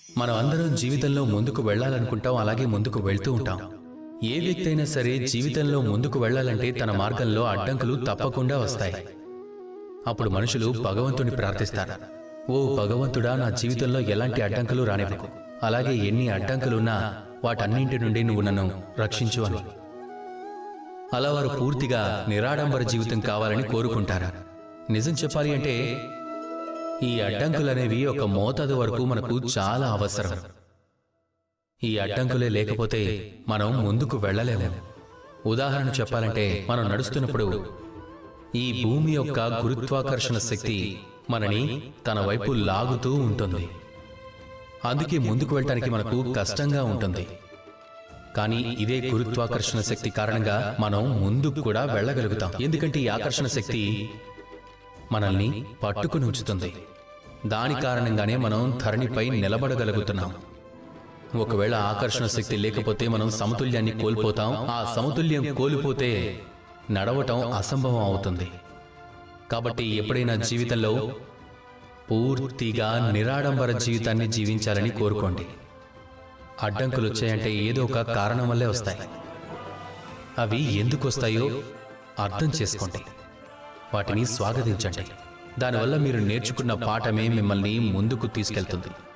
మనం అందరం జీవితంలో ముందుకు వెళ్ళాలనుకుంటాం, అలాగే ముందుకు వెళ్తూ ఉంటాం. ఏ వ్యక్తి అయినా సరే జీవితంలో ముందుకు వెళ్ళాలంటే తన మార్గంలో అడ్డంకులు తప్పకుండా వస్తాయి. అప్పుడు మనుషులు భగవంతుని ప్రార్థిస్తారు, ఓ భగవంతుడా, నా జీవితంలో ఎలాంటి అడ్డంకులు రానివ్వకు, అలాగే ఎన్ని అడ్డంకులున్నా వాటన్నింటి నుండి నువ్వు నన్ను రక్షించు అని. అలా వారు పూర్తిగా నిరాడంబర జీవితం కావాలని కోరుకుంటారు. నిజం చెప్పాలి అంటే ఈ అడ్డంకులనేవి ఒక మోతాదు వరకు మనకు చాలా అవసరం. ఈ అడ్డంకులే లేకపోతే మనం ముందుకు వెళ్ళలేము. ఉదాహరణ చెప్పాలంటే, మనం నడుస్తున్నప్పుడు ఈ భూమి యొక్క గురుత్వాకర్షణ శక్తి మనని తన వైపు లాగుతూ ఉంటుంది. అందుకే ముందుకు వెళ్ళటానికి మనకు కష్టంగా ఉంటుంది. కానీ ఇదే గురుత్వాకర్షణ శక్తి కారణంగా మనం ముందుకు కూడా వెళ్ళగలుగుతాం. ఎందుకంటే ఈ ఆకర్షణ శక్తి మనల్ని పట్టుకుని ఉంచుతుంది. దాని కారణంగానే మనం ధరణిపై నిలబడగలుగుతున్నాం. ఒకవేళ ఆకర్షణ శక్తి లేకపోతే మనం సమతుల్యాన్ని కోల్పోతాం. ఆ సమతుల్యం కోల్పోతే నడవటం అసంభవం అవుతుంది. కాబట్టి ఎప్పుడైనా జీవితంలో పూర్తిగా నిరాడంబర జీవితాన్ని జీవించాలని కోరుకోండి. అడ్డంకులు వచ్చాయంటే ఏదో ఒక కారణం వల్లే వస్తాయి. అవి ఎందుకు వస్తాయో అర్థం చేసుకోండి, వాటిని స్వాగతించండి. దానివల్ల మీరు నేర్చుకున్న పాఠమే మిమ్మల్ని ముందుకు తీసుకెళ్తుంది.